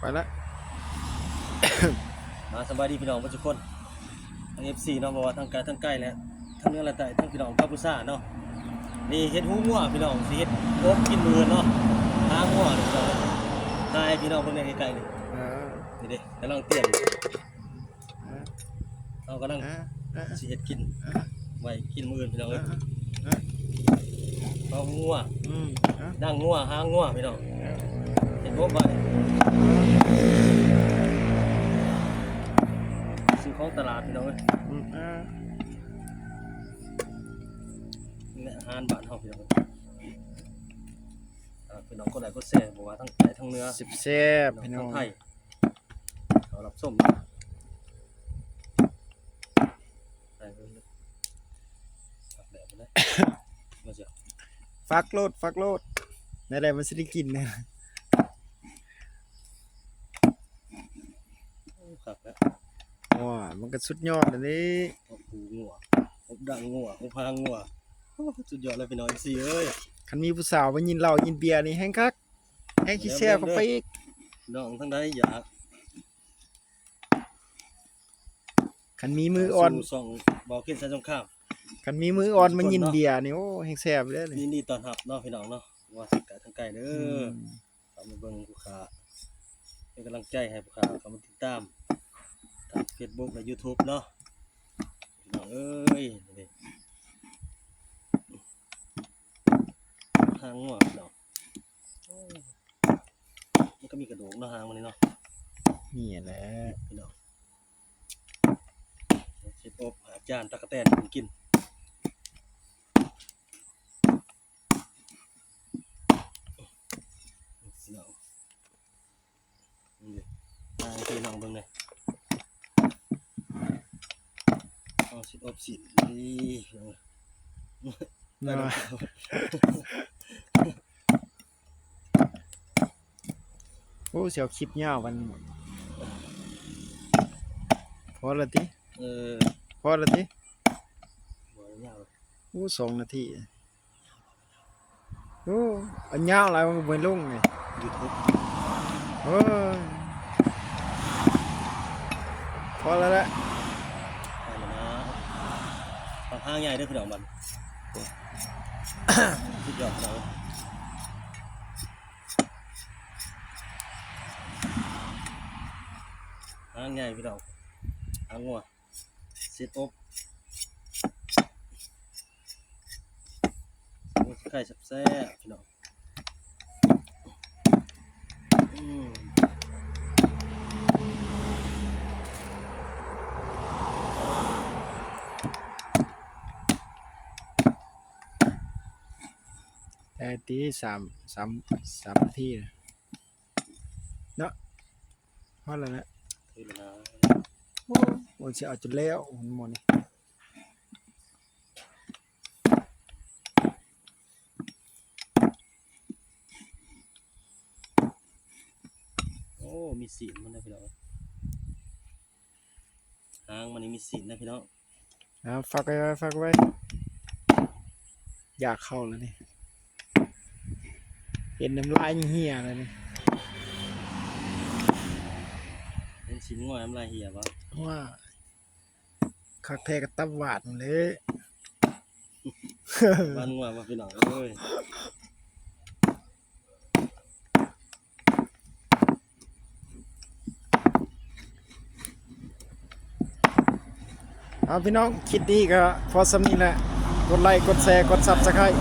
ไปละมาสบายดีพี่น้องทุกคนทั้ง FC เนาะบอกว่าทั้งไกลทั้งใกล้แล้วทั้งเนื้อและไตทั้งพี่น้องกัมพูชาเนาะนี่เฮ็ดหูงัวพี่น้องสิเฮ็ดโอ๊บกินมือเนาะหางัวนี่พี่น้องทายพี่น้องเพิ่นได้ไกลๆนี่นี่เด้กำลังเตรียมเอากำลังสิเฮ็ดกินไว้กินมื้ออื่นพี่น้องเอ้ยเอางัวดังงัวหางัวพี่น้องเฮ็ดโอ๊บไว้ซื้อของตลาดพี่น้องเอ้ยอาหารบ้านเฮาพี่น้องพี่น้องก็ได้ก็แซ่บบอกว่าทั้งไก่ทั้งเนื้อแซ่บพี่น้องไทยเอารับส้มใส่ไปเลยผักแดดไปเลยมาเสียฟักโลดในใดมันสิได้กินนะผักแล้วว้ามันก็สุดยอดอันนี้อบหูงัวอบดังงัวอบพางงัวสุดยอดเลยพี่น้องสิเอ้ยคันมีผู้สาวมายินเหล้ายินเบียร์นี่แห้งคักแห้งขี้แซ่บเข้าไปอีกน้องทั้งใดอยากคันมีมืออ่อนส่องบ่กินใส่สงครามคันมีมืออ่อนมายินเบียร์นี่โอ้แห้งแซ่บเลยนี่นี่ตอนรับเนาะพี่น้องเนาะว่าสิไก่ทั้งไก่เด้อตามมาเบิ่งผู้ค้าเป็นกำลังใจให้ผู้ค้าเข้ามาติดตามทาง Facebook และ YouTube เนาะพี่น้องเอ้ยนี่หางงัวพี่น้องมันก็มีกระดูกเนาะหางมันนี่เนาะนี่แหละพี่น้องเชฟอบหาจานตะกะแตนกินพี่น้องนี่พี่น้องเบิ่งเลยเอาสิอบสินี่นะโอ้เสียวคลิปยาววันพอละติพอละติบ่ยาวโอ้2 นาทีโอ้อันยาวหลายมันก็บ่ลงนี่ YouTube โอ้พอแล้วแหละห้างใหญ่ด้วยพี่น้องมันสุดยอดเลยห้างใหญ่พี่น้องห้างงัวเซตอบไก่แซ่บพี่น้องแต่ตี3 นาทีเนาะพอแล้วนะโอ้โหสิเอาจนแล้วหมดนี่โอ้มีสีมันนะพี่น้องหางมันนี่มีสีนะพี่น้องฝากไว้อยากเข้าแล้วนี่เห็นน้ำลายเหี่ยเลยนี่เป็นชิ้นงัวน้ำลายเหี่ยวะว่าคักแท้กับตับหวานเลย บ้านงัวมาพี่น้องเอ้ยเอาพี่น้องคิดดีก็พอสำนี้แหละกดไลค์กดแชร์กด Subscribe